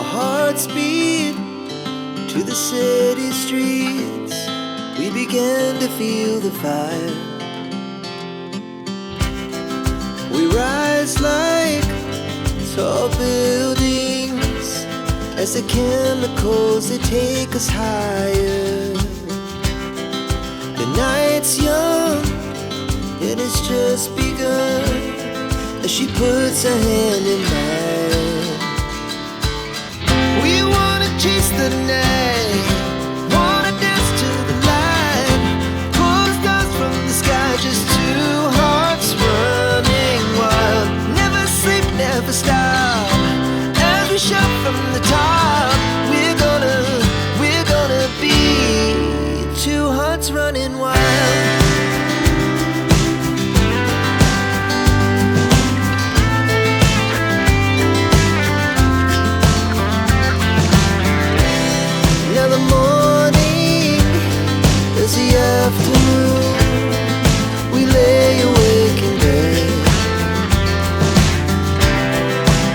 Our hearts beat to the city streets. We began to feel the fire. We rise like tall buildings as the chemicals they take us higher. The night's young and it's just begun as she puts her hand in mine. We wanna chase the night, wanna dance to the light, pull the stars from the sky, just two hearts running wild. Never sleep, never stop, as we shout from the top. We're gonna be two hearts running wild. Now the morning is the afternoon. We lay awake in bed.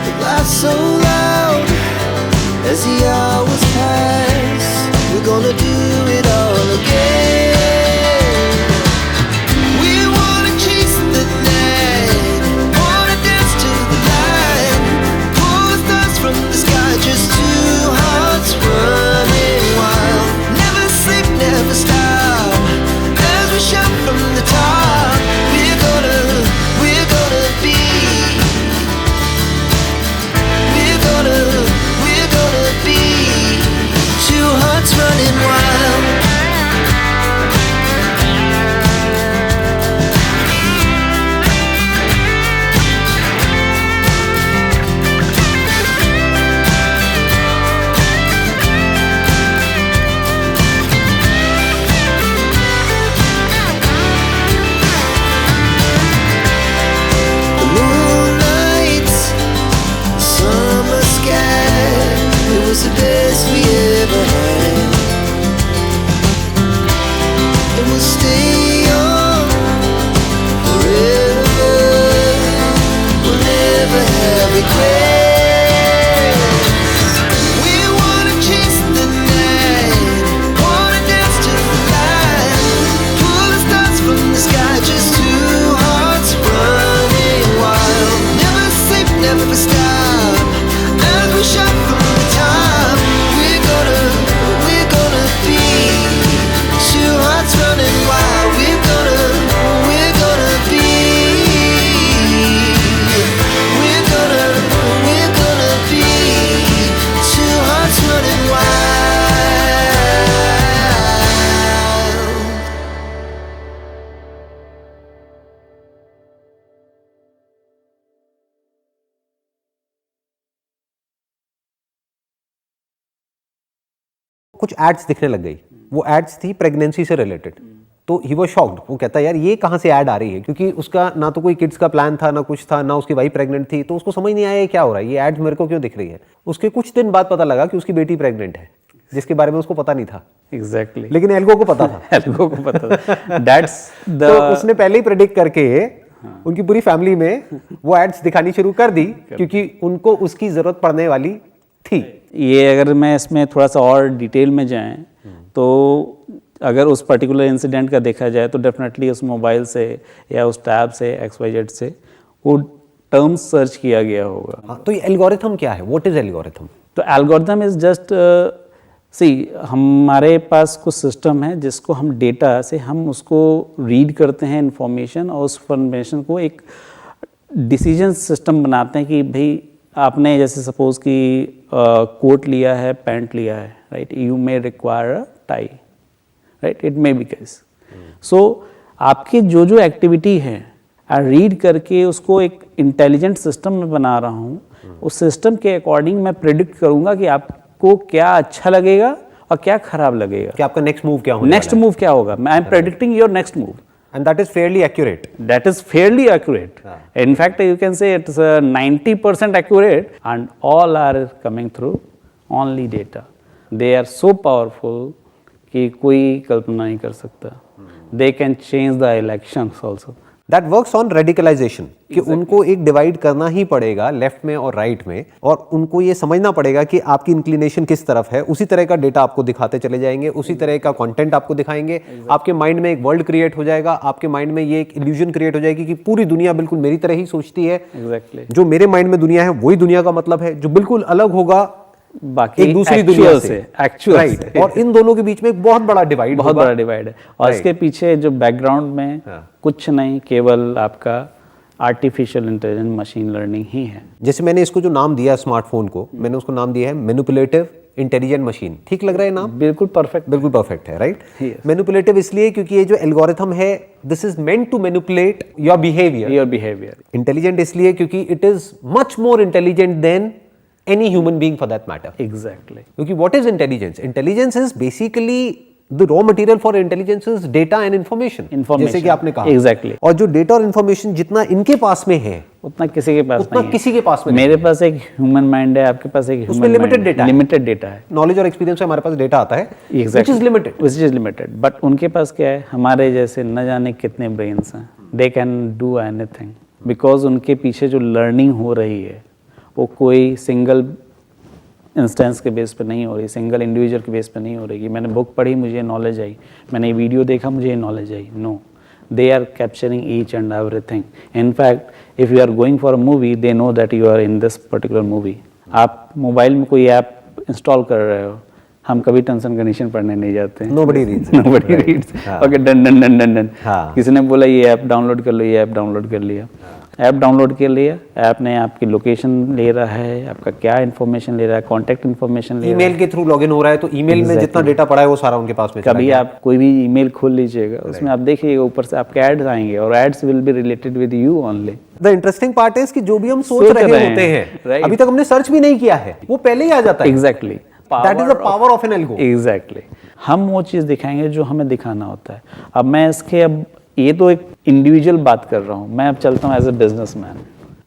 The laughs so loud as the hours pass. We're gonna do it all again. We wanna chase the night, wanna dance to the light, pull the stars from the sky, just two hearts running wild. Never sleep, never stop, as we shout from the top. We're gonna be. We're gonna be two hearts running wild. The moonlight, summer sky, it was the best we ever had. And we'll stay young forever. We'll never have regrets. We wanna chase the night, wanna dance to the light, pull the stars from the sky, just two hearts running wild. Never sleep, never stop, as we shout from the top. We're gonna be two hearts running wild. We're gonna be. We're gonna be two hearts running wild. कुछ ads दिखने लग गई। वो ads थी pregnancy से related. तो he was shocked. वो कहता है यार ये कहाँ से ऐड आ रही है, क्योंकि उसका ना तो कोई किड्स का प्लान था, ना कुछ था, ना उसकी वाइफ प्रेग्नेंट थी। तो उसको समझ नहीं आया ये क्या हो रहा है, ये एड्स मेरे को क्यों दिख रही है। उसके कुछ दिन बाद पता लगा कि उसकी बेटी प्रेग्नेंट है, जिसके बारे में उसको पता नहीं था। एग्जैक्टली लेकिन एल्गो को पता था। एल्गो को पता था। दैट्स द तो उसने पहले ही प्रेडिक्ट करके उनकी पूरी फैमिली में वो एड्स दिखानी शुरू कर दी, क्योंकि उनको उसकी जरूरत पड़ने वाली थी। ये अगर मैं इसमें थोड़ा सा और डिटेल में जाएं तो अगर उस पर्टिकुलर इंसिडेंट का देखा जाए तो डेफिनेटली उस मोबाइल से या उस टैब से XYZ से वो टर्म्स सर्च किया गया होगा। हाँ, तो ये एल्गोरिथम क्या है, व्हाट इज एल्गोरिथम? तो एल्गोरिथम इज जस्ट हमारे पास कुछ सिस्टम है जिसको हम डेटा से हम उसको रीड करते हैं इंफॉर्मेशन, और उस इंफॉर्मेशन को एक डिसीजन सिस्टम बनाते हैं कि भाई आपने जैसे सपोज कि कोट लिया है, पैंट लिया है, right, you may require a tie, right, it may be case. So आपकी जो जो एक्टिविटी है रीड करके उसको एक इंटेलिजेंट सिस्टम में बना रहा हूँ। उस सिस्टम के अकॉर्डिंग मैं प्रिडिक्ट करूँगा कि आपको क्या अच्छा लगेगा और क्या खराब लगेगा, कि आपका नेक्स्ट मूव क्या होगा, नेक्स्ट मूव क्या होगा। I am predicting your next move, and that is fairly accurate. that is fairly accurate. In fact, you can say it's 90% accurate, and all are coming through only data. They are so powerful कि कोई कल्पना नहीं कर सकता। They can change the elections also. That works on radicalisation कि उनको एक divide करना ही पड़ेगा लेफ्ट में और राइट में, और उनको ये समझना पड़ेगा कि आपकी इंक्लिनेशन किस तरफ है, उसी तरह का डेटा आपको दिखाते चले जाएंगे, उसी तरह का कंटेंट आपको दिखाएंगे। आपके माइंड में एक वर्ल्ड क्रिएट हो जाएगा, आपके माइंड में ये एक इल्यूजन क्रिएट हो जाएगी कि पूरी दुनिया बिल्कुल मेरी तरह ही सोचती है। एग्जैक्टली जो मेरे माइंड में दुनिया है वही दुनिया का मतलब है, जो बिल्कुल अलग होगा बाकी एक दूसरी दुनिया से, एक्चुअल राइट। और इन दोनों के बीच में एक बहुत बड़ा डिवाइड, बहुत बड़ा डिवाइड है। और इसके पीछे जो बैकग्राउंड में कुछ नहीं, केवल आपका आर्टिफिशियल इंटेलिजेंस, मशीन लर्निंग ही है। जैसे मैंने इसको जो नाम दिया स्मार्टफोन को, मैंने उसको नाम दिया है मैनिपुलेटिव इंटेलिजेंट मशीन। ठीक लग रहा है नाम? बिल्कुल परफेक्ट, बिल्कुल परफेक्ट है, राइट। Yes. मैनिपुलेटिव इसलिए क्योंकि ये जो एल्गोरिथम है, this is meant to manipulate your behaviour. Intelligent इसलिए क्योंकि it is much more intelligent than any human being for that matter. Exactly क्योंकि what is intelligence? Intelligence is basically the raw material for intelligence is data and information. जैसे कि आपने कहा। Exactly. और जो data और इन्फॉर्मेशन जितना इनके पास में है उतना किसी के पास उतना नहीं है। किसी के पास में मेरे पास एक ह्यूमन माइंड है, आपके पास एक उसमें limited data है। लिमिटेड डेटा है, नॉलेज और एक्सपीरियंस से हमारे पास डेटा आता है which is limited. Which is limited. But उनके पास क्या है, हमारे जैसे न जाने कितने ब्रेन्स हैं, they can do anything, because उनके पीछे जो लर्निंग हो रही है वो कोई सिंगल इंस्टेंस के बेस पे नहीं हो रही, सिंगल इंडिविजुअल के बेस पे नहीं हो रही कि मैंने बुक पढ़ी मुझे नॉलेज आई, मैंने वीडियो देखा मुझे नॉलेज आई। No, they are capturing each and everything. In fact, if you are going for a movie, they know that you are in this particular movie. आप मोबाइल में कोई ऐप इंस्टॉल कर रहे हो, हम कभी टर्म्स एंड कंडीशन पढ़ने नहीं जाते हैं। Nobody reads. Nobody reads. Okay, done done done done done. हाँ। किसी ने बोला ये ऐप डाउनलोड कर लो, ये ऐप डाउनलोड कर लिया, ऐप डाउनलोड कर लिया, ऐप ने आपकी लोकेशन ले रहा है, आपका क्या इन्फॉर्मेशन ले रहा है, कॉन्टैक्ट इन्फॉर्मेशन ले रहा है। ईमेल के थ्रू लॉगिन हो रहा है तो ईमेल में जितना डेटा पड़ा है वो सारा उनके पास में चला कभी गया। आप कोई भी ईमेल खोल लीजिएगा, उसमें आप देखिएगा ऊपर से आपके एड्स आएंगे और ads will be related with you only. The interesting part है कि जो भी हम सोच रहे होते हैं, right. अभी तक हमने सर्च भी नहीं किया है, वो पहले ही आ जाता है। Exactly, that is the power of an algo. Exactly, हम वो चीज़ दिखाएंगे जो हमें दिखाना होता है। अब मैं इसके, अब ये तो एक इंडिविजुअल बात कर रहा हूँ, मैं अब चलता हूँ एज ए बिजनेसमैन।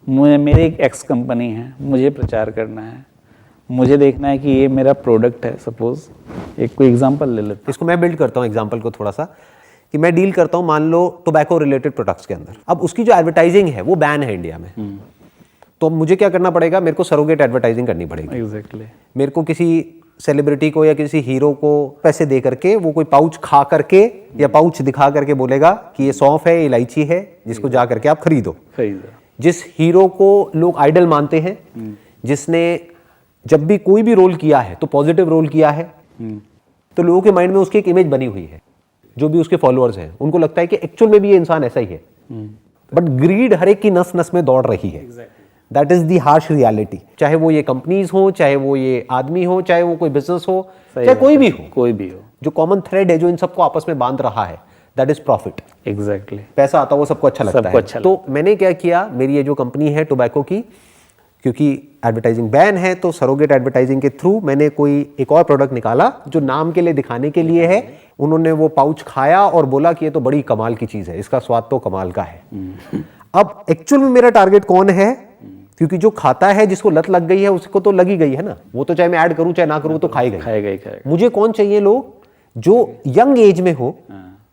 मुझे, मेरी एक एक्स कंपनी है, मुझे प्रचार करना है, मुझे देखना है कि ये मेरा प्रोडक्ट है। सपोज एक कोई एग्जांपल ले लेते इसको मैं बिल्ड करता हूँ एग्जांपल को थोड़ा सा, कि मैं डील करता हूँ मान लो टोबैको रिलेटेड प्रोडक्ट्स के अंदर। अब उसकी जो एडवर्टाइजिंग है वो बैन है इंडिया में, तो अब मुझे क्या करना पड़ेगा, मेरे को सरोगेट एडवर्टाइजिंग करनी पड़ेगी। एग्जैक्टली, मेरे को किसी सेलिब्रिटी को या किसी हीरो को पैसे दे करके वो कोई पाउच खा करके या पाउच दिखा करके बोलेगा कि ये सौंफ है, इलायची है, जिसको जा करके आप खरीदो। जिस हीरो को लोग आइडल मानते हैं, जिसने जब भी कोई भी रोल किया है तो पॉजिटिव रोल किया है, तो लोगों के माइंड में उसकी एक इमेज बनी हुई है। जो भी उसके फॉलोअर्स हैं उनको लगता है कि एक्चुअल में भी ये इंसान ऐसा ही है, बट ग्रीड हर एक की नस नस में दौड़ रही है। That is the harsh reality. चाहे वो ये कंपनीज हो, चाहे वो ये आदमी हो, चाहे वो कोई बिजनेस हो, चाहे कोई भी हो, जो कॉमन थ्रेड है जो इन सबको आपस में बांध रहा है, दैट इज प्रॉफिट। एग्जैक्टली, पैसा आता है वो सबको अच्छा लगता है। तो मैंने क्या किया, मेरी ये जो कंपनी है टोबैको की, क्योंकि एडवर्टाइजिंग बैन है, तो सरोगेट एडवर्टाइजिंग के थ्रू मैंने कोई एक और प्रोडक्ट निकाला जो नाम के लिए दिखाने के लिए है। उन्होंने वो पाउच खाया और बोला कि ये तो बड़ी कमाल की चीज है, इसका स्वाद तो कमाल का है। अब एक्चुअल में मेरा टारगेट कौन है, क्योंकि जो खाता है, जिसको लत लग गई है, उसको तो लगी गई है ना, वो तो चाहे मैं ऐड करूं चाहे ना करूं तो खाएगा। मुझे कौन चाहिए, लोग जो यंग एज में हो,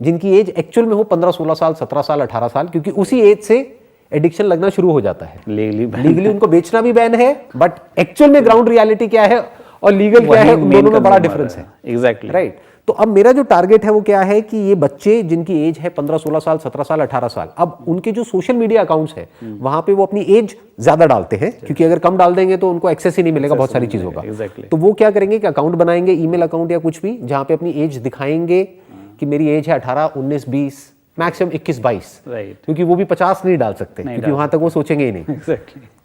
जिनकी एज एक्चुअल में हो 15-16 साल, 17 साल, 18 साल, क्योंकि उसी एज से एडिक्शन लगना शुरू हो जाता है। लीगली उनको बेचना भी बैन है, बट एक्चुअल में ग्राउंड रियलिटी क्या है और लीगल क्या है, उन दोनों में बड़ा डिफरेंस है। Exactly, right. तो अब मेरा जो टारगेट है वो क्या है कि ये बच्चे जिनकी एज है 15-16 साल, 17 साल, 18 साल, अब उनके जो सोशल मीडिया अकाउंट्स है वहां पे वो अपनी एज ज्यादा डालते हैं, क्योंकि अगर कम डाल देंगे तो उनको एक्सेस ही नहीं मिलेगा बहुत सारी चीजों का। तो वो क्या करेंगे कि अकाउंट बनाएंगे, ईमेल अकाउंट या कुछ भी, जहां पे अपनी एज दिखाएंगे कि मेरी एज है 18, 19, 20, मैक्सिमम 21, 22, क्योंकि वो भी 50 नहीं डाल सकते, क्योंकि वहां तक वो सोचेंगे ही नहीं।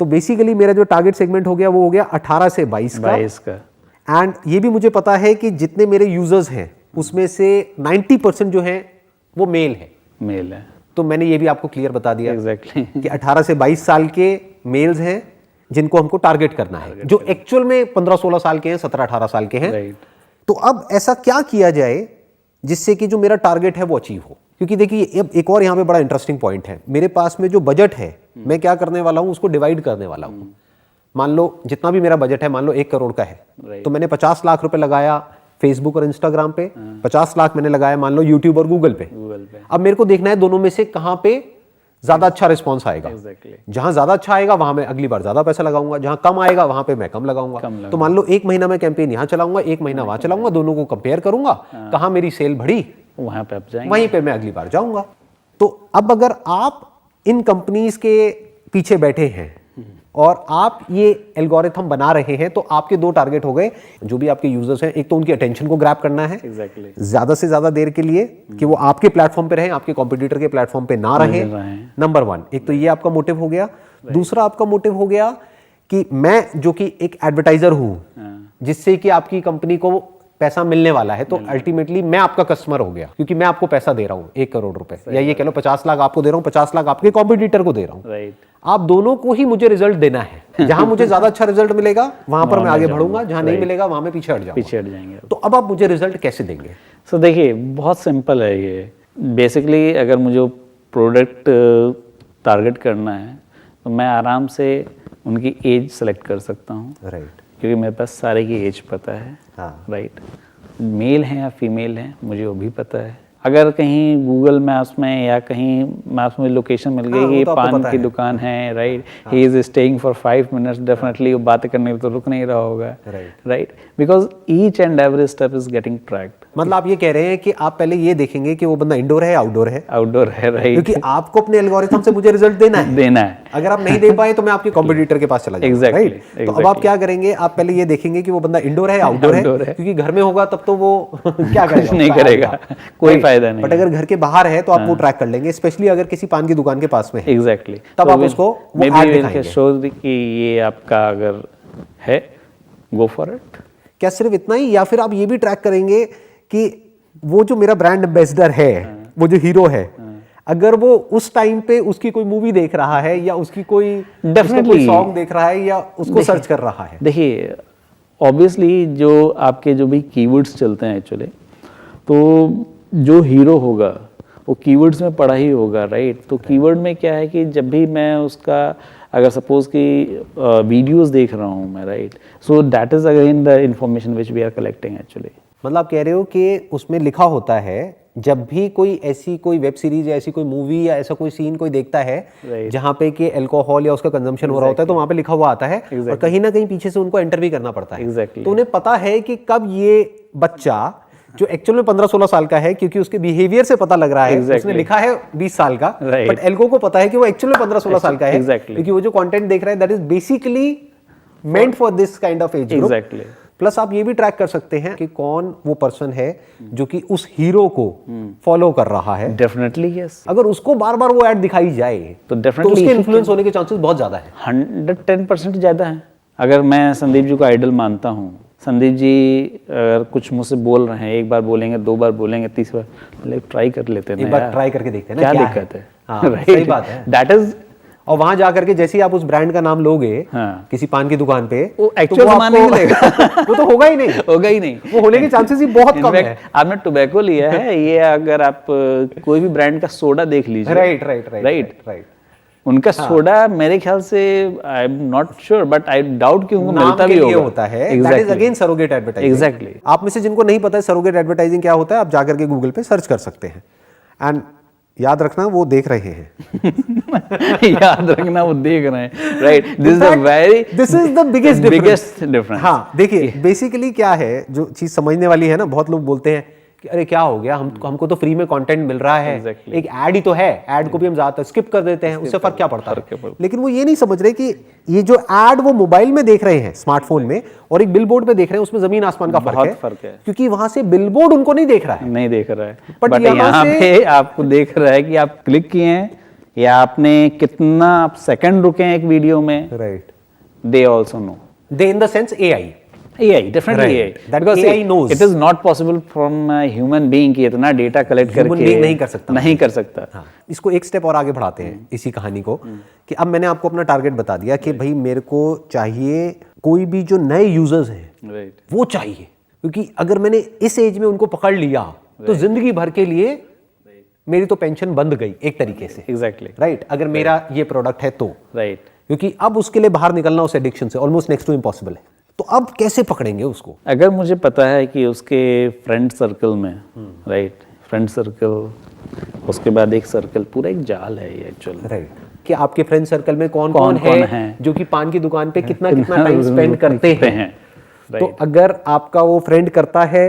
तो बेसिकली मेरा जो टारगेट सेगमेंट हो गया वो हो गया 18 से 22 का। एंड ये भी मुझे पता है कि जितने मेरे यूजर्स हैं उसमें से 90% जो है वो मेल है। तो मैंने ये भी आपको क्लियर बता दिया कि 18 से 22 साल के मेल्स हैं जिनको हमको टारगेट करना है, जो एक्चुअल में 15-16 साल के हैं, 17-18 साल के हैं। तो अब ऐसा क्या किया जाए जिससे कि जो मेरा टारगेट है वो अचीव हो, क्योंकि देखिए अब एक और यहाँ पे बड़ा इंटरेस्टिंग पॉइंट है। मेरे पास में जो बजट है, मैं क्या करने वाला हूँ, उसको डिवाइड करने वाला हूँ। मान लो जितना भी मेरा बजट है, मान लो 1 करोड़ का है, तो मैंने 50 लाख रुपए लगाया फेसबुक और इंस्टाग्राम पे, 50 लाख मैंने लगाया मान लो यूट्यूब और गूगल पे। अब मेरे को देखना है दोनों में से कहाँ पे ज्यादा अच्छा रिस्पॉन्स आएगा। एग्जैक्टली जहां ज्यादा अच्छा आएगा वहां मैं अगली बार ज्यादा पैसा लगाऊंगा, जहां कम आएगा वहां पे मैं कम लगाऊंगा। तो मान लो 1 महीना मैं कैंपेन यहाँ चलाऊंगा, 1 महीना वहां चलाऊंगा, दोनों को कंपेयर करूंगा, कहां मेरी सेल बढ़ी वहां पे आप जाएंगे, वहीं पे मैं अगली बार जाऊंगा। तो अब अगर आप इन कंपनीज के पीछे बैठे हैं और आप ये एल्गोरिथम बना रहे हैं, तो आपके 2 टारगेट हो गए। जो भी आपके यूजर्स हैं, एक तो उनकी अटेंशन को ग्रैब करना है एग्जैक्टली ज्यादा से ज्यादा देर के लिए कि वो आपके प्लेटफॉर्म पे रहें, आपके कॉम्पिटिटर के प्लेटफॉर्म पे ना रहें। नंबर 1, एक तो ये आपका मोटिव हो गया। दूसरा आपका मोटिव हो गया कि मैं जो कि एक एडवर्टाइजर हूं, जिससे कि आपकी कंपनी को पैसा मिलने वाला है, तो अल्टीमेटली मैं आपका कस्टमर हो गया, क्योंकि मैं आपको पैसा दे रहा हूं 1 करोड़ रुपए, या ये कह लो 50 लाख आपको दे रहा हूं, 50 लाख आपके कॉम्पिटिटर को दे रहा हूं। राइट, आप दोनों को ही मुझे रिजल्ट देना है। जहां मुझे ज्यादा अच्छा रिजल्ट मिलेगा वहां पर मैं आगे बढ़ूंगा, जहां नहीं मिलेगा वहां मैं पीछे हट जाएंगे। तो अब आप मुझे रिजल्ट कैसे देंगे? सो देखिए, बहुत सिंपल है ये। बेसिकली अगर मुझे प्रोडक्ट टारगेट करना है तो मैं आराम से उनकी एज सेलेक्ट कर सकता हूँ, राइट, क्योंकि मेरे पास सारे की एज पता है। हाँ, राइट, मेल हैं या फीमेल हैं मुझे वो भी पता है। अगर कहीं गूगल मैप्स में या कहीं मैप्स में लोकेशन मिल गई कि पान की दुकान है, right, he is staying for 5 minutes, definitely वो बात करने तो रुक नहीं रहा होगा। Right, because each and every step is getting tracked. मतलब आप ये कह रहे हैं कि आप पहले ये देखेंगे कि वो बंदा इंडोर है, आउटडोर है। आउटडोर है, राइट, क्योंकि आपको अपने एल्गोरिथम से मुझे रिजल्ट देना है। अगर आप नहीं दे पाए तो मैं आपके कॉम्पिटिटर के पास चला जाऊंगा। राइट, तो अब आप क्या करेंगे? आप पहले ये देखेंगे कि वो बंदा इंडोर है, आउटडोर है, क्योंकि घर में होगा तब तो वो क्या करेगा? नहीं करेगा, कोई फायदा नहीं। बट अगर घर के बाहर है तो आप वो ट्रैक कर लेंगे, स्पेशली अगर किसी पान की दुकान के पास में है। एग्जैक्टली, तब आप उसको शो कि ये आपका अगर है, गो फॉर इट। क्या सिर्फ इतना ही, या फिर आप ये भी ट्रैक करेंगे कि वो जो मेरा ब्रांड एम्बेसडर है, वो जो हीरो है, अगर वो उस टाइम पे उसकी कोई मूवी देख रहा है या उसकी कोई डेफिनेटली सॉन्ग देख रहा है या उसको सर्च कर रहा है? देखिए, ऑब्वियसली जो आपके जो भी कीवर्ड्स चलते हैं एक्चुअली, तो जो हीरो होगा वो कीवर्ड्स में पढ़ा ही होगा। राइट, तो कीवर्ड में क्या है कि जब भी मैं उसका अगर सपोज कि वीडियोस देख रहा हूँ मैं, right, so that is again the information which we are collecting actually. मतलब आप कह रहे हो कि उसमें लिखा होता है, जब भी कोई ऐसी कोई वेब सीरीज या ऐसी कोई मूवी या ऐसा कोई सीन कोई देखता है जहाँ पे कि अल्कोहल या उसका कंजम्पशन हो रहा होता है, तो वहाँ पे लिखा हुआ आता है और कहीं ना कहीं पीछे से उनको एंटर भी करना पड़ता है। तो उन्हें पता है कि कब ये बच्चा जो एक्चुअल में 15-16 साल का है, क्योंकि उसके बिहेवियर से पता लग रहा है, उसने लिखा है 20 साल का, बट एल्को को पता है कि वो एक्चुअल में 15-16 साल का है, क्योंकि वो जो कंटेंट देख रहा है that is basically meant for this kind of age group. Plus आप ये भी ट्रैक कर सकते हैं कि कौन वो पर्सन है जो कि उस हीरो को फॉलो कर रहा है। Definitely yes. अगर उसको बार बार वो ऐड दिखाई जाए तो डेफिनेटली उसके इन्फ्लुएंस होने के चांसेस बहुत ज्यादा है, 110% ज्यादा है। अगर मैं संदीप जी को आइडल मानता हूँ, संदीप जी अगर कुछ मुझसे बोल रहे हैं, 1 बार बोलेंगे, 2 बार बोलेंगे, 3 बार ट्राई कर लेते हैं, एक बार ट्राई करके देखते हैं ना क्या दिक्कत है। हाँ, सही बात है, दैट इज। और वहां जाकर के जैसे ही आप उस ब्रांड का नाम लोगे किसी पान की दुकान पे, वो एक्चुअल सामान नहीं मिलेगा। वो तो होगा ही नहीं, होगा ही नहीं, वो होने के चांसेस ही बहुत कम है। आपने टोबैको लिया है, ये अगर आप कोई भी ब्रांड का सोडा देख लीजिए, राइट, उनका सोडा मेरे ख्याल से I am not sure, but I doubt कि उनको मिलता भी होगा है। That is again surrogate advertising. Exactly. आप में से जिनको नहीं पता है सरोगेट एडवर्टाइजिंग क्या होता है, आप जाकर के गूगल पे सर्च कर सकते हैं। एंड याद रखना वो देख रहे हैं। याद रखना वो देख रहे हैं, right. This is the biggest difference. हाँ, देखिए बेसिकली क्या है, जो चीज समझने वाली है ना, बहुत लोग बोलते हैं कि अरे क्या हो गया, हमको तो फ्री में कंटेंट मिल रहा है, एक ऐड ही तो है, ऐड को भी हम ज्यादातर स्किप कर देते हैं, उससे फर्क क्या पड़ता है। लेकिन वो ये नहीं समझ रहे कि ये जो ऐड वो मोबाइल में देख रहे हैं, स्मार्टफोन में, और एक बिलबोर्ड पे देख रहे हैं, उसमें जमीन आसमान का फर्क है, क्योंकि वहां से बिलबोर्ड उनको नहीं देख रहा है, बट यहाँ पे आपको देख रहा है कि आप क्लिक किए हैं या आपने कितना आप सेकंड रुके हैं एक वीडियो में, right. They also no, they in the sense AI, definitely AI. Because AI knows. It is not possible from a human being कि इतना डेटा कलेक्ट करके नहीं कर सकता। हाँ। इसको एक स्टेप और आगे बढ़ाते हैं इसी कहानी को, कि अब मैंने आपको अपना टारगेट बता दिया कि भाई मेरे को चाहिए कोई भी जो नए यूजर्स हैं, वो चाहिए, क्योंकि अगर मैंने इस एज में उनको पकड़ लिया तो जिंदगी भर के लिए मेरी तो पेंशन बंद गई एक तरीके से। Exactly, right. अगर मेरा ये प्रोडक्ट है तो, राइट, क्योंकि अब उसके लिए बाहर निकलना उस एडिक्शन से ऑलमोस्ट नेक्स्ट टू इम्पॉसिबल है। तो अब कैसे पकड़ेंगे उसको? अगर मुझे पता है कि उसके फ्रेंड सर्कल में, राइट, फ्रेंड सर्कल, उसके बाद एक सर्कल, पूरा एक जाल है ये एक्चुअली। राइट, कि आपके फ्रेंड सर्कल में कौन कौन है है जो कि पान की दुकान पे कितना टाइम स्पेंड करते हैं। तो Right. अगर आपका वो फ्रेंड करता है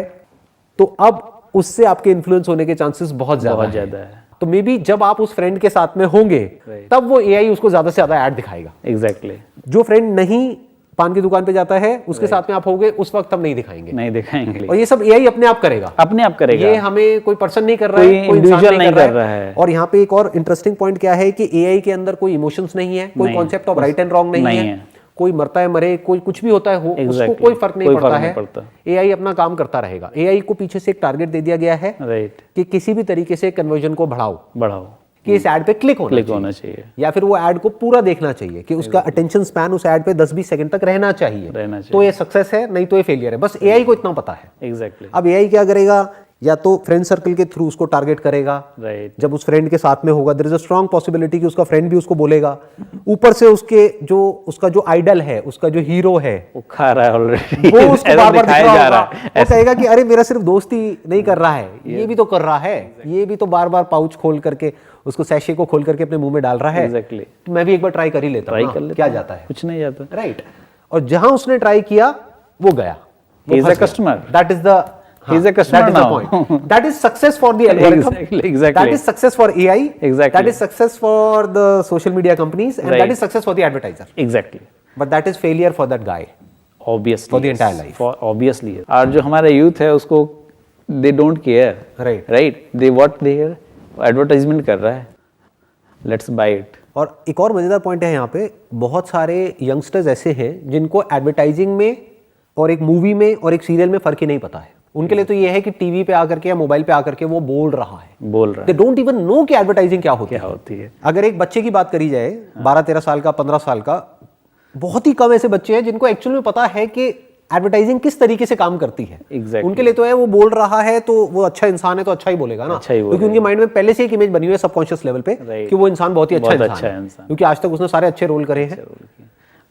तो अब उससे आपके इन्फ्लुएंस होने के चांसेस बहुत ज्यादा है। तो मे बी जब आप उस फ्रेंड के साथ में होंगे तब वो एआई उसको ज्यादा से ज्यादा ऐड दिखाएगा। एग्जैक्टली। जो फ्रेंड नहीं पान की दुकान पे जाता है उसके साथ में आप होगे उस वक्त हम नहीं दिखाएंगे। नहीं दिखाएंगे। और ये सब एआई अपने आप करेगा, अपने आप करेगा। ये हमें कोई पर्सन नहीं कर रहा है, कोई इंडिविजुअल इंसान नहीं कर रहा है। और यहाँ पे एक और इंटरेस्टिंग पॉइंट क्या है कि एआई के अंदर कोई इमोशंस नहीं है, कोई concept of right and wrong नहीं है, कोई मरता है मरे, कोई कुछ भी होता है हो, उसको कोई फर्क नहीं पड़ता है। एआई अपना काम करता रहेगा। एआई को पीछे से एक टारगेट दे दिया गया है कि किसी भी तरीके से कन्वर्जन को बढ़ाओ कि इस ऐड पे क्लिक होना चाहिए या फिर वो ऐड को पूरा देखना चाहिए, कि उसका अटेंशन स्पैन उस ऐड पे 10-20 सेकंड तक रहना चाहिए। तो ये सक्सेस है, नहीं तो ये फेलियर है। बस एआई को इतना पता है। एग्जैक्टली। अब एआई क्या करेगा, या तो फ्रेंड सर्कल के थ्रू उसको टारगेट करेगा। जब उस फ्रेंड के साथ में होगा, there is a strong possibility कि उसका फ्रेंड भी उसको बोलेगा। ऊपर से उसका जो आइडल है, उसका जो हीरो है, वो खा रहा है ऑलरेडी, वो उसको बार-बार दिखाया जा रहा है। वो कहेगा कि अरे मेरा सिर्फ दोस्त ही नहीं कर रहा है, ये भी तो कर रहा है, ये भी तो बार-बार पाउच खोल करके उसको सैशे को खोल करके अपने मुंह में डाल रहा है। एग्जैक्टली। तो मैं भी एक बार ट्राई कर ही लेता हूं, क्या जाता है, कुछ नहीं जाता। राइट। और जहां उसने ट्राई किया वो गया। He is a customer. That is the He is a customer that is the now. point. That is success for the algorithm. Exactly. That is success for AI. Exactly. That is success for the social media companies, and that is success for the advertiser. Exactly. But that is failure for that guy. Obviously. For the entire life. For obviously. और जो हमारा youth है उसको they don't care. Right. They what they care? Advertisement कर रहा है. Let's buy it. और एक और मजेदार पॉइंट है यहाँ पे, बहुत सारे यंगस्टर्स ऐसे हैं जिनको एडवर्टाइजिंग में और एक मूवी में और एक सीरियल में फर्क ही नहीं पता है। उनके लिए तो ये है कि टीवी पे आकर के या मोबाइल पे आकर के वो बोल रहा है। दे डोंट इवन नो कि एडवर्टाइजिंग क्या होती है। अगर एक बच्चे की बात करी जाए, 12-13 साल का, 15 साल का, बहुत ही कम ऐसे बच्चे हैं जिनको एक्चुअल में पता है कि एडवर्टाइजिंग किस तरीके से काम करती है। उनके लिए तो है वो बोल रहा है तो वो अच्छा इंसान है तो अच्छा ही बोलेगा ना, क्योंकि उनके माइंड में पहले से एक इमेज बनी हुई है सबकॉन्शियस लेवल पे कि वो इंसान बहुत ही अच्छा इंसान है, क्योंकि आज तक उसने सारे अच्छे रोल करे हैं,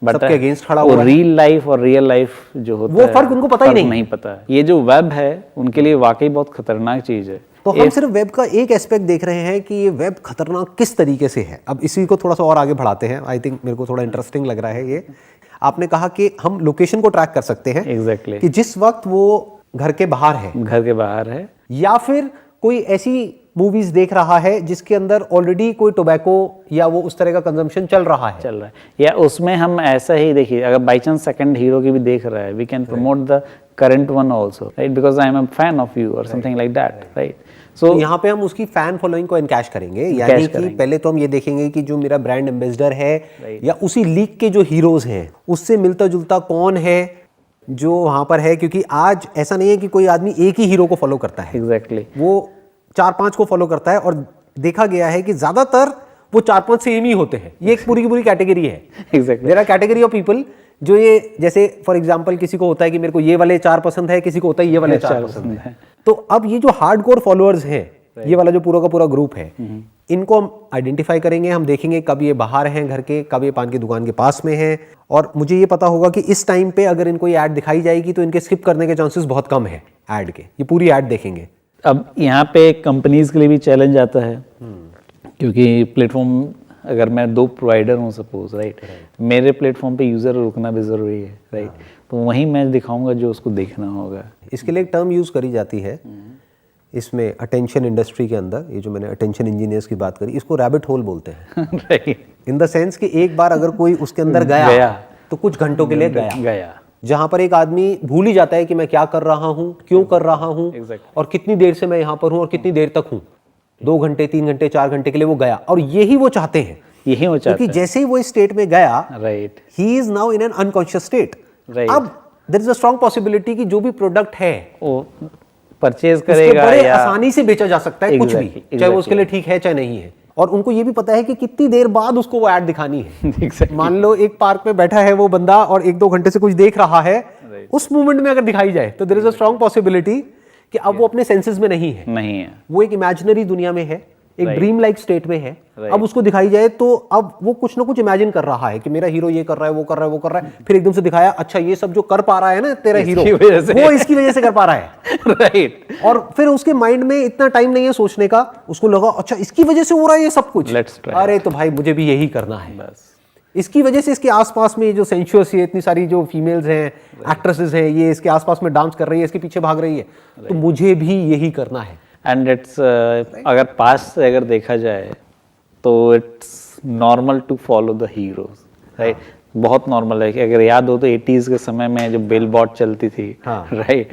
सबके अगेंस्ट खड़ा हुआ है। रियल लाइफ और रियल लाइफ जो होता है वो फर्क उनको पता ही नहीं पता है। ये जो वेब है उनके लिए वाकई बहुत खतरनाक चीज है। तो हम सिर्फ वेब का एक एस्पेक्ट देख रहे हैं कि ये वेब खतरनाक किस तरीके से है। अब इसी को थोड़ा सा और आगे बढ़ाते हैं। आई थिंक मेरे को थोड़ा इंटरेस्टिंग लग रहा है ये। आपने कहा कि हम लोकेशन को ट्रैक कर सकते हैं। एग्जैक्टली। कि जिस वक्त वो घर के बाहर है या फिर कोई ऐसी मूवीज देख रहा है जिसके अंदर ऑलरेडी कोई टोबैको या वो उस तरह का कंजम्पशन चल रहा है, या उसमें हम ऐसा ही देखिए, अगर बाई चांस सेकंड हीरो की भी देख रहा है, we can promote the current one also, right, because I am a fan of you और समथिंग लाइक दैट, राइट। तो यहाँ पे हम उसकी फैन फॉलोइंग को एनकैश करेंगे, यानी कि पहले तो हम ये देखेंगे कि जो मेरा ब्रांड एम्बेसडर है या उसी लीग के जो हीरोज हैं उससे मिलता जुलता कौन है जो वहां पर है, क्योंकि आज ऐसा नहीं है कि कोई आदमी एक ही हीरो को फॉलो करता है। एग्जैक्टली। वो 4-5 को फॉलो करता है और देखा गया है कि ज्यादातर वो 4-5 सेम ही होते हैं। ये एक पूरी की पूरी कैटेगरी है। Exactly. There are category of people जो ये, जैसे फॉर एग्जांपल किसी को होता है कि मेरे को ये वाले 4 पसंद है, किसी को होता है ये वाले 4 पसंद है। तो अब ये जो हार्डकोर फॉलोअर्स हैं, ये वाला जो पूरा का पूरा ग्रुप है, इनको हम आइडेंटिफाई करेंगे। हम देखेंगे कब ये बाहर हैं घर के, कब ये पान की दुकान के पास में है, और मुझे ये पता होगा कि इस टाइम पे अगर इनको ये ऐड दिखाई जाएगी तो इनके स्किप करने के चांसेस बहुत कम है ऐड के। ये पूरी ऐड देखेंगे। अब यहाँ पे कंपनीज के लिए भी चैलेंज आता है, क्योंकि प्लेटफॉर्म, अगर मैं 2 प्रोवाइडर हूँ सपोज, राइट, मेरे प्लेटफॉर्म पे यूज़र रुकना भी ज़रूरी है, राइट, तो वहीं मैं दिखाऊंगा जो उसको देखना होगा। इसके लिए एक टर्म यूज़ करी जाती है इसमें अटेंशन इंडस्ट्री के अंदर, ये जो मैंने अटेंशन इंजीनियर्स की बात करी, इसको रैबिट होल बोलते हैं। राइट। इन द सेंस कि एक बार अगर कोई उसके अंदर गया तो कुछ घंटों के लिए गया, जहां पर एक आदमी भूल ही जाता है कि मैं क्या कर रहा हूं, क्यों कर रहा हूं, और कितनी देर से मैं यहाँ पर हूं और कितनी देर तक हूं। 2 घंटे, 3 घंटे, 4 घंटे के लिए वो गया, और यही वो चाहते हैं। क्योंकि जैसे ही वो इस स्टेट में गया, right, he is now in an unconscious state. अब there is a strong possibility कि जो भी प्रोडक्ट है वो परचेज करेगा, बड़े आसानी से बेचा जा सकता है, कुछ भी, चाहे वो उसके लिए ठीक है चाहे नहीं है। और उनको ये भी पता है कि कितनी देर बाद उसको वो ऐड दिखानी है। मान लो एक पार्क में बैठा है वो बंदा और 1-2 घंटे से कुछ देख रहा है, उस मोमेंट में अगर दिखाई जाए तो there is a strong possibility कि अब वो अपने सेंसेस में नहीं है, नहीं है, वो एक इमेजिनरी दुनिया में है, एक ड्रीम लाइक स्टेट में है, अब उसको दिखाई जाए तो अब वो कुछ ना कुछ इमेजिन कर रहा है कि मेरा हीरो ये कर रहा है, वो कर रहा है, वो कर रहा है, फिर एकदम से दिखाया अच्छा ये सब जो कर पा रहा है ना तेरा हीरो, वो इसकी वजह से कर पा रहा है। राइट। और फिर उसके माइंड में इतना टाइम नहीं है सोचने का, उसको लगा अच्छा इसकी वजह से हो रहा है ये सब कुछ, अरे तो भाई मुझे भी यही करना है बस। इसकी वजह से इसके आसपास में जो सेंशुअस ये इतनी सारी जो फीमेल्स हैं, एक्ट्रेसेस हैं, ये इसके आसपास में डांस कर रही है, इसके पीछे भाग रही है, तो मुझे भी यही करना है। एंड इट्स अगर पास्ट से अगर देखा जाए तो it's normal to follow the heroes, right. बहुत नॉर्मल है कि अगर याद हो तो 80s के समय में जो बिल बोर्ड चलती थी, राइट,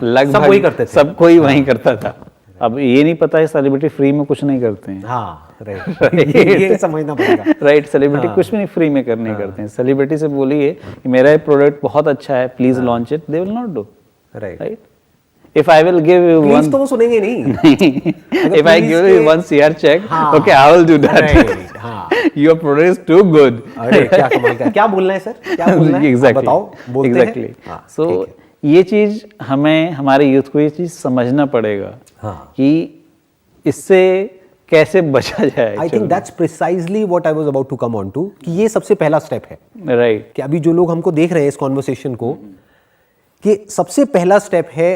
लगभग वही करते थे, सब कोई वही करता था। अब ये नहीं पता है सेलिब्रिटी फ्री में कुछ नहीं करते हैं। हाँ, राइट, ये समझना पड़ेगा। राइट, सेलिब्रिटी कुछ भी नहीं फ्री में नहीं करते हैं। सेलिब्रिटी से बोलिए कि मेरा ये प्रोडक्ट बहुत अच्छा है, please launch it, they will not do, right. If I will give you one, तो वो सुनेंगे नहीं। If I give you 1 CR check, okay, I will do that. Your product is too good. अरे क्या कमाल का, क्या बोलना है सर, क्या बोलना है, Exactly. बताओ, बोलते हैं। Exactly. So ये चीज हमें, हमारे यूथ को ये चीज समझना पड़ेगा कि इससे कैसे बचा जाए। I think that's precisely what I was about to come on to, कि ये सबसे पहला स्टेप है, राइट, कि अभी जो लोग हमको देख रहे हैं इस कॉन्वर्सेशन को, कि सबसे पहला स्टेप है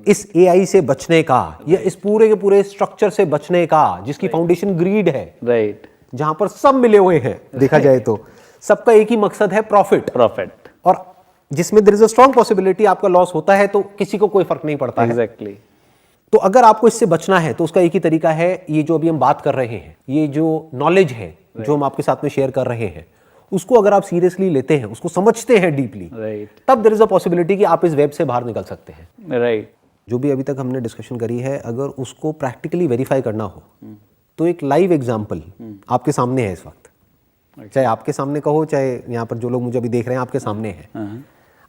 इस AI से बचने का, या इस पूरे के पूरे स्ट्रक्चर से बचने का जिसकी फाउंडेशन ग्रीड है, राइट, जहां पर सब मिले हुए हैं, देखा जाए तो सबका एक ही मकसद है, प्रॉफिट, और जिसमें there is a strong possibility आपका लॉस होता है तो किसी को कोई फर्क नहीं पड़ता है। एग्जैक्टली। तो अगर आपको इससे बचना है तो उसका एक ही तरीका है, ये जो अभी हम बात कर रहे हैं, ये जो नॉलेज है जो हम आपके साथ में शेयर कर रहे हैं, उसको अगर आप सीरियसली लेते हैं, उसको समझते हैं डीपली, तब देयर इज अ पॉसिबिलिटी कि आप इस वेब से बाहर निकल सकते हैं। राइट। जो भी अभी तक हमने डिस्कशन करी है, अगर उसको प्रैक्टिकली वेरीफाई करना हो तो एक लाइव एग्जांपल आपके सामने है इस वक्त, चाहे आपके सामने कहो, चाहे यहाँ पर जो लोग मुझे अभी देख रहे हैं आपके सामने है।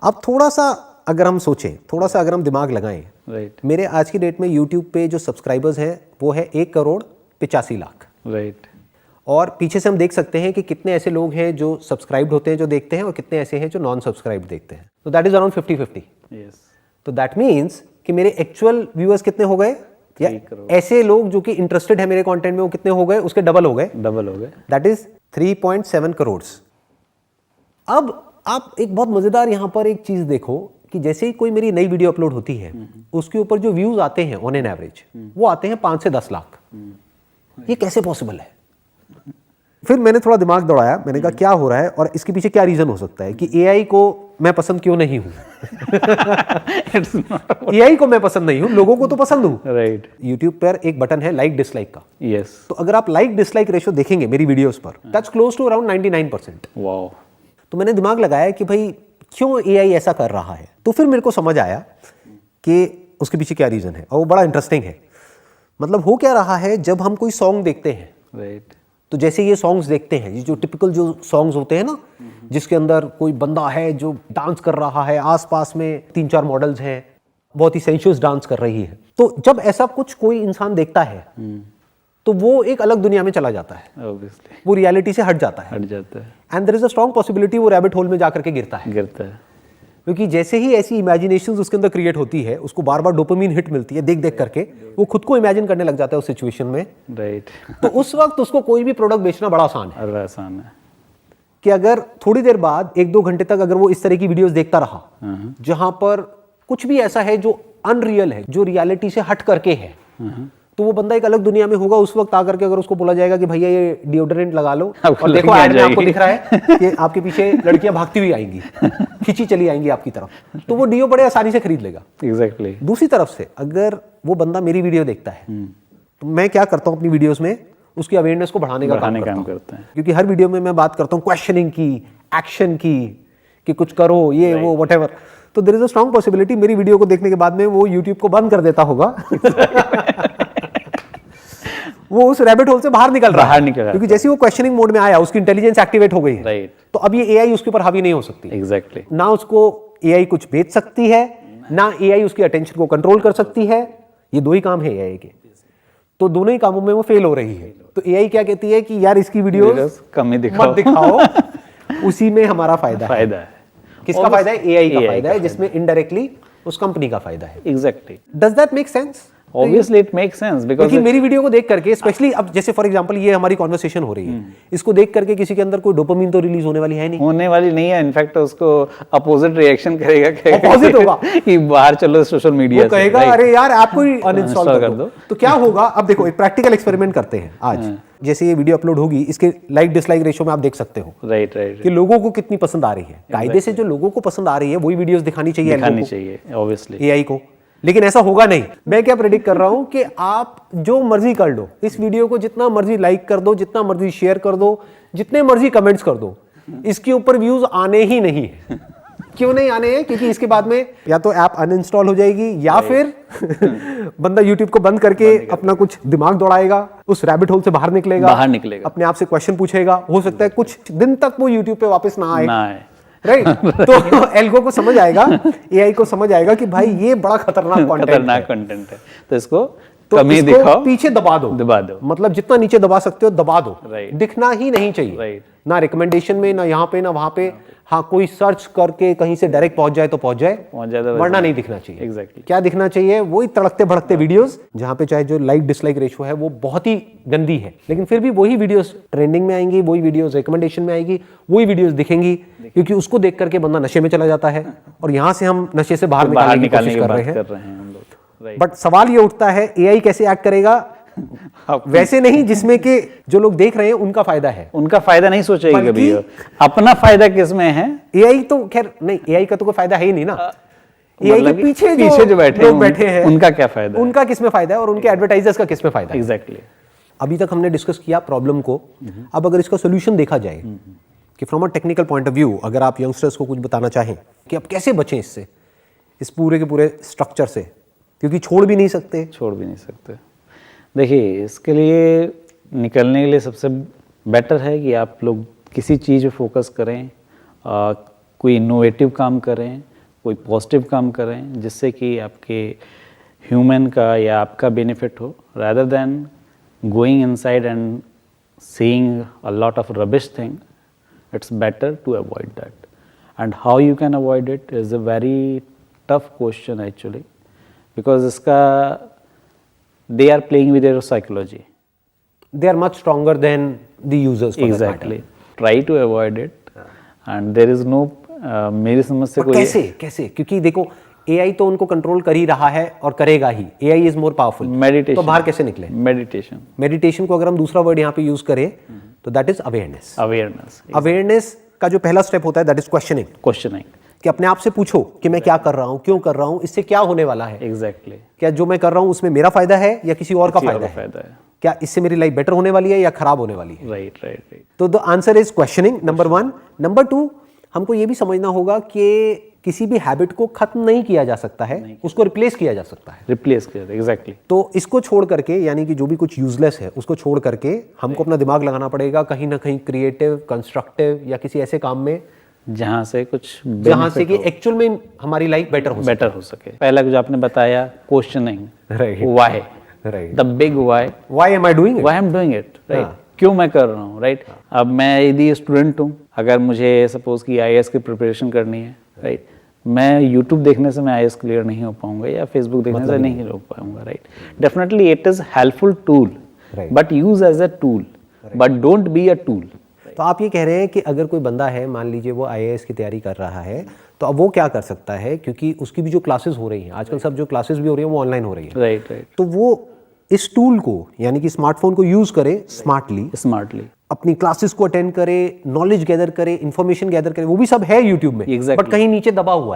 आप थोड़ा सा अगर हम सोचें, थोड़ा सा अगर हम दिमाग लगाएं, मेरे आज की डेट में यूट्यूब पे जो सब्सक्राइबर्स हैं वो है 1,85,00,000, राइट। और पीछे से हम देख सकते हैं कि कितने ऐसे लोग हैं जो सब्सक्राइब्ड होते हैं जो देखते हैं, और कितने ऐसे हैं जो नॉन सब्सक्राइब्ड देखते हैं। तो दैट इज अराउंड 50-50। तो दैट मीन्स कि मेरे एक्चुअल व्यूअर्स कितने हो गए, या ऐसे लोग जो कि इंटरेस्टेड है मेरे कंटेंट में वो कितने हो गए, उसके डबल हो गए। That is 3.7 crore. अब आप एक बहुत मजेदार यहां पर एक चीज देखो कि जैसे ही कोई मेरी नई वीडियो अपलोड होती है, उसके ऊपर जो व्यूज आते हैं ऑन एन एवरेज, वो आते हैं 5 से 10 लाख। ये कैसे पॉसिबल है? फिर मैंने थोड़ा दिमाग दौड़ाया, मैंने कहा क्या हो रहा है और इसके पीछे क्या रीजन हो सकता है, कि AI को मैं पसंद क्यों नहीं हूं। AI को मैं पसंद नहीं हूं, लोगों को तो पसंद हूं। राइट। यूट्यूब पर एक बटन है लाइक डिसलाइक का। यस। तो अगर आप लाइक डिसलाइक रेशियो देखेंगे मेरी वीडियोस पर, that's close to around 99%। Wow. तो मैंने दिमाग लगाया कि भाई क्यों AI ऐसा कर रहा है, तो फिर मेरे को समझ आया कि उसके पीछे क्या रीजन है, और वो बड़ा इंटरेस्टिंग है। मतलब हो क्या रहा है, जब हम कोई सॉन्ग देखते हैं, राइट, तो जैसे ये सॉन्ग्स देखते हैं, ये जो टिपिकल जो सॉन्ग्स होते हैं ना, जिसके अंदर कोई बंदा है जो डांस कर रहा है, आसपास में 3-4 मॉडल्स हैं, बहुत ही सेंशुअस डांस कर रही है, तो जब ऐसा कुछ कोई इंसान देखता है तो वो एक अलग दुनिया में चला जाता है, ऑब्वियसली वो रियलिटी से हट जाता है, and there is a strong possibility वो रैबिट होल में जाकर के गिरता है। क्योंकि जैसे ही ऐसी इमेजिनेशंस उसके अंदर क्रिएट होती है, उसको बार बार डोपामिन हिट मिलती है देख देख करके, वो खुद को इमेजिन करने लग जाता है उस सिचुएशन में। राइट। तो उस वक्त उसको कोई भी प्रोडक्ट बेचना बड़ा आसान है। आसान है कि अगर थोड़ी देर बाद 1-2 घंटे तक अगर वो इस तरह की वीडियोस देखता रहा, जहां पर कुछ भी ऐसा है जो अनरियल है, जो रियलिटी से हट करके है, तो वो बंदा एक अलग दुनिया में होगा। उस वक्त आकर के अगर उसको बोला जाएगा कि भैया ये डिओड्रेंट लगा लो, और देखो ऐड में आपको दिख रहा है कि आपके पीछे लड़कियां भागती हुई आएंगी, खींची चली आएंगी आपकी तरफ, तो वो डिओ बड़े आसानी से खरीद लेगा। एग्जैक्टली। दूसरी तरफ से अगर वो बंदा मेरी वीडियो देखता है, तो मैं क्या करता हूँ अपनी वीडियोस में, उसकी अवेयरनेस को बढ़ाने का काम करता हूँ। क्योंकि हर वीडियो में मैं बात करता हूँ क्वेश्चनिंग की, एक्शन की, कि कुछ करो, ये वो व्हाटएवर। तो there is a strong possibility मेरी वीडियो को देखने के बाद में वो यूट्यूब को बंद कर देता होगा। वो उस रैबिट होल से बाहर निकल रहा है, क्योंकि जैसे वो क्वेश्चनिंग मोड में आया, उसकी इंटेलिजेंस एक्टिवेट हो गई है। राइट। तो अब ये AI उसके ऊपर हावी नहीं हो सकती। एग्जैक्टली। ना उसको AI कुछ बेच सकती है, ना AI उसकी अटेंशन को कंट्रोल कर सकती है। ये 2 ही काम है AI के, तो दोनों ही कामों में वो फेल हो रही है। तो AI क्या कहती है कि यार इसकी वीडियोस कम ही मत दिखाओ, उसी में हमारा फायदा है। किसका फायदा है? AI का फायदा है, जिसमें इनडायरेक्टली उस कंपनी का फायदा है। Exactly. Does that make sense? Obviously it make sense because क्योंकि मेरी वीडियो को देख करके स्पेशली अब जैसे फॉर एग्जांपल ये हमारी कॉन्वर्सेशन हो रही है, इसको देख करके किसी के अंदर कोई डोपामिन तो रिलीज होने वाली है नहीं, होने वाली नहीं है। इनफैक्ट उसको अपोजिट रिएक्शन करेगा, Opposite होगा। कि बाहर चलो सोशल मीडिया वो कहेगा अरे यार ऐप को ही अनइंस्टॉल कर दो। तो क्या होगा, अब देखो एक प्रैक्टिकल एक्सपेरिमेंट करते हैं आज। जैसे ये वीडियो अपलोड होगी, इसके लाइक डिसलाइक रेशियो में आप देख सकते हो राइट राइट कि लोगों को कितनी पसंद आ रही है। कायदे से जो लोगों को पसंद आ रही है वही वीडियोस दिखानी चाहिए दिखानी चाहिए ऑब्वियसली एआई को, लेकिन ऐसा होगा नहीं। मैं क्या प्रेडिक्ट कर रहा हूं कि आप जो मर्जी कर लो, इस वीडियो को जितना मर्जी लाइक कर दो, जितना मर्जी शेयर कर दो, जितने मर्जी कमेंट्स कर दो, इसके ऊपर व्यूज आने ही नहीं है। क्यों नहीं आने हैं? क्योंकि इसके बाद में या तो ऐप अनइंस्टॉल हो जाएगी या फिर बंदा यूट्यूब को बंद करके अपना कुछ दिमाग दौड़ाएगा, उस रैबिट होल से बाहर निकलेगा, अपने आप से क्वेश्चन पूछेगा, हो सकता है कुछ दिन तक वो यूट्यूब पे वापस ना आए। राइट तो एल्गो को समझ आएगा, एआई को समझ आएगा कि भाई ये बड़ा खतरनाक कंटेंट है, तो इसको कमी दिखाओ, पीछे दबा दो, मतलब जितना नीचे दबा सकते हो दबा दो, दिखना ही नहीं चाहिए, ना रिकमेंडेशन में, ना यहाँ पे, ना वहां पे। हाँ, कोई सर्च करके कहीं से डायरेक्ट पहुंच जाए तो पहुंच जाए, वरना नहीं दिखना चाहिए। एग्जैक्टली क्या दिखना चाहिए? वही तड़कते भड़कते वीडियोस, जहां पे चाहे जो लाइक डिसलाइक रेशियो है वो बहुत ही गंदी है, लेकिन फिर भी वही वीडियोस ट्रेंडिंग में आएंगी, वही वीडियोस रिकमेंडेशन में आएगी, वही वीडियोस दिखेंगी, क्योंकि उसको देख करके बंदा नशे में चला जाता है। और यहाँ से हम नशे से बाहर निकालने की कोशिश कर रहे हैं। बट सवाल ये उठता है, एआई कैसे एक्ट करेगा? वैसे नहीं जिसमें कि जो लोग देख रहे हैं उनका फायदा है, उनका फायदा नहीं सोचेगी कभी, अपना फायदा किसमें है? एआई तो खैर नहीं, एआई का तो कोई फायदा है ही नहीं ना। एआई के पीछे जो बैठे हैं उनका क्या फायदा, उनका किसमें फायदा है और उनके एडवर्टाइजर्स का किसमें फायदा है? एग्जैक्टली अभी तक हमने डिस्कस किया प्रॉब्लम को। अब अगर इसका सोल्यूशन देखा जाए कि from a technical point of view, अगर आप यंगस्टर्स को कुछ बताना चाहें कि अब कैसे बचें इससे, इस पूरे के पूरे स्ट्रक्चर से, क्योंकि छोड़ भी नहीं सकते। देखिए, इसके लिए निकलने के लिए सबसे बेटर है कि आप लोग किसी चीज़ पे फोकस करें, कोई इनोवेटिव काम करें, कोई पॉजिटिव काम करें, जिससे कि आपके ह्यूमन का या आपका बेनिफिट हो, rather than going inside and seeing a lot of rubbish thing. It's better to avoid that. And how you can avoid it is a very tough question actually, because they are playing with your psychology. They are much stronger than the users. Exactly. Try to avoid it. And there is no मेरी समझ से कोई कैसे क्योंकि देखो AI तो उनको control कर ही रहा है और करेगा ही। AI is more powerful. Meditation, तो बाहर कैसे निकले? मेडिटेशन को अगर हम दूसरा वर्ड यहाँ पे यूज करें तो दैट इज अवेयरनेस। अवेयरनेस का जो पहला स्टेप होता है दैट इज क्वेश्चनिंग, कि अपने आप से पूछो कि मैं क्या कर रहा हूँ, क्यों कर रहा हूँ, इससे क्या होने वाला है। एग्जैक्टली क्या जो मैं कर रहा हूँ उसमें मेरा फायदा है या किसी और का फायदा है? क्या इससे मेरी लाइफ बेटर होने वाली है या खराब होने वाली है? राइट। तो the answer is questioning, number 1। Number 2, हमको ये भी समझना होगा कि किसी भी हैबिट को खत्म नहीं किया जा सकता है, उसको रिप्लेस किया जा सकता है। एग्जैक्टली। तो इसको छोड़ करके, यानी कि जो भी कुछ यूजलेस है उसको छोड़ करके हमको अपना दिमाग लगाना पड़ेगा कहीं ना कहीं क्रिएटिव, कंस्ट्रक्टिव या किसी ऐसे काम में जहां से कि एक्चुअल में हमारी लाइफ बेटर हो सके। पहला जो आपने बताया questioning, why, the big why am I doing it, right? क्यों मैं कर रहा हूँ, राइट? अब मैं यदि स्टूडेंट हूँ, अगर मुझे सपोज कि आईएएस की प्रिपरेशन करनी है, राइट, मैं यूट्यूब देखने से मैं आईएएस क्लियर नहीं हो पाऊंगा या फेसबुक देखने से नहीं हो पाऊंगा, right? Definitely it is helpful tool, but use as a tool, but don't be a tool. तो आप ये कह रहे हैं कि अगर कोई बंदा है, मान लीजिए वो आईएएस की तैयारी कर रहा है, तो अब वो क्या कर सकता है, क्योंकि उसकी भी जो क्लासेस हो रही हैं आजकल, सब जो क्लासेस भी हो रही हैं वो ऑनलाइन हो रही है, राइट। तो वो इस टूल को, यानी कि स्मार्टफोन को यूज करे स्मार्टली, अपनी क्लासेस को अटेंड करे, नॉलेज गैदर करे, इंफॉर्मेशन गैदर करे, वो भी सब है यूट्यूब में, बट कहीं नीचे दबा हुआ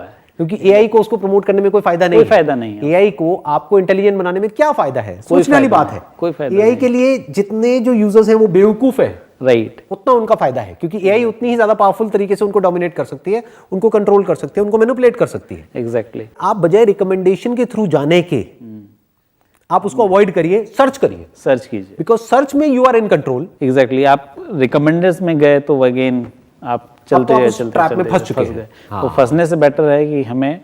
है, क्योंकि एआई को उसको प्रमोट करने में कोई फायदा नहीं है। एआई को आपको इंटेलिजेंट बनाने में क्या फायदा है? सोचने वाली बात है। एआई के लिए जितने जो यूजर्स हैं वो बेवकूफ है, राइट, उतना उनका फायदा है, क्योंकि एआई उतनी ही ज्यादा पावरफुल तरीके से उनको डोमिनेट कर सकती है, उनको कंट्रोल कर सकती है, उनको मैनिपुलेट कर सकती है। एग्जैक्टली। आप बजाय रिकमेंडेशन के थ्रू जाने के, आप उसको अवॉइड करिए, सर्च कीजिए, बिकॉज सर्च में you are in control. Exactly. आप रिकमेंडर्स में गए तो अगेन आप चलते में फंस चुके हैं। तो फंसने से बेटर है कि हमें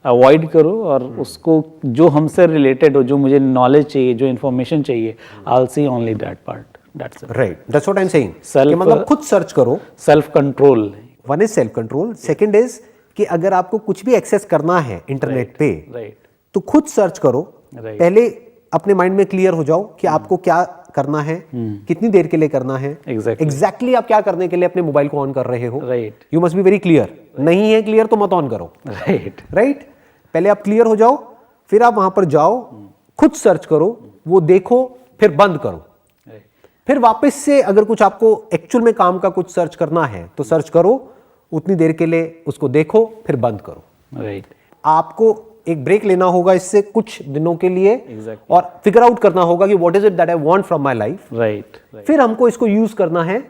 अवॉइड करो और उसको जो हमसे रिलेटेड हो, जो मुझे नॉलेज चाहिए, जो इन्फॉर्मेशन चाहिए, I will see only that part, that's it. Right, that's what I am saying. मतलब खुद सर्च करो, self control. One is self control, second is कि अगर आपको कुछ भी एक्सेस करना है इंटरनेट पे, राइट, तो खुद सर्च करो, Right. पहले अपने माइंड में क्लियर हो जाओ कि आपको क्या करना है, कितनी देर के लिए करना है, एग्जैक्टली आप क्या करने के लिए अपने मोबाइल को ऑन कर रहे हो। Right you must be very clear. नहीं है क्लियर तो मत ऑन करो। राइट राइट, पहले आप क्लियर हो जाओ, फिर आप वहां पर जाओ, खुद सर्च करो, वो देखो, फिर बंद करो। फिर वापस से अगर कुछ आपको एक्चुअल में काम का कुछ सर्च करना है तो सर्च करो, उतनी देर के लिए उसको देखो, फिर बंद करो। राइट आपको एक ब्रेक लेना होगा इससे कुछ दिनों के लिए, Exactly. और फिगर आउट करना होगा कि what is it that I want from my life. Right फिर हमको इसको यूज करना है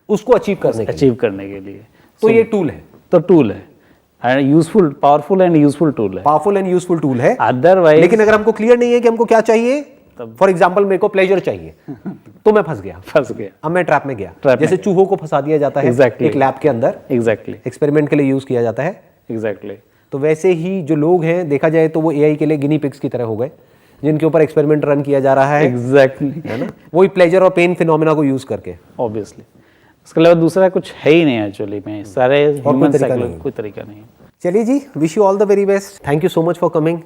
उसको अचीव करने के लिए। अचीव करने के लिए। तो ये टूल है, तो टूल है, and useful, powerful and useful tool है। पावरफुल एंड यूजफुल टूल है। अदरवाइज लेकिन अगर हमको क्लियर नहीं है कि हमको क्या चाहिए, फॉर एग्जाम्पल मेरे को प्लेजर चाहिए तो मैं फंस गया, अब मैं ट्रैप में गया। Trap जैसे में। चूहों को फंसा दिया जाता है Exactly. एक लैब के अंदर, एग्जैक्टली एक्सपेरिमेंट के लिए यूज किया जाता है। एग्जैक्टली तो वैसे ही जो लोग हैं, देखा जाए तो वो एआई के लिए गिनी पिग्स की तरह हो गए, जिनके ऊपर एक्सपेरिमेंट रन किया जा रहा है, एग्जैक्टली है ना, वही प्लेजर और पेन फिनोमेना को यूज करके। ऑब्वियसली उसके अलावा दूसरा कुछ है ही नहीं एक्चुअली में, सारे ह्यूमन तरीका साइकिल नहीं है। कोई तरीका नहीं है। चलिए जी, wish you all the very best. Thank you so much for coming,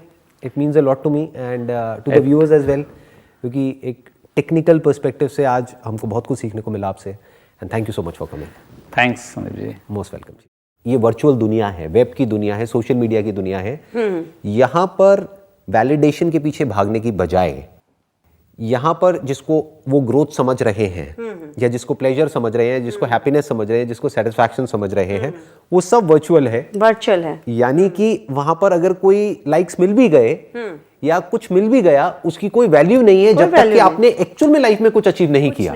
it means a lot to me and to the viewers as well, क्योंकि एक टेक्निकल पर्सपेक्टिव से आज हमको बहुत कुछ सीखने को मिला आपसे, and thank you so much for coming. Thanks Sandeep ji. Most welcome जी। ये वर्चुअल दुनिया है, वेब की दुनिया है, सोशल मीडिया की दुनिया है। यहाँ पर वैलिडेशन के पीछे भागने की बजाय, यहाँ पर जिसको वो ग्रोथ समझ रहे हैं, या जिसको प्लेजर समझ रहे हैं, जिसको हैप्पीनेस समझ रहे हैं, जिसको सेटिस्फैक्शन समझ रहे हैं, वो सब वर्चुअल है। वर्चुअल है, यानी कि वहां पर अगर कोई लाइक्स मिल भी गए या कुछ मिल भी गया, उसकी कोई वैल्यू नहीं है जब तक कि आपने एक्चुअल में लाइफ में कुछ अचीव नहीं किया।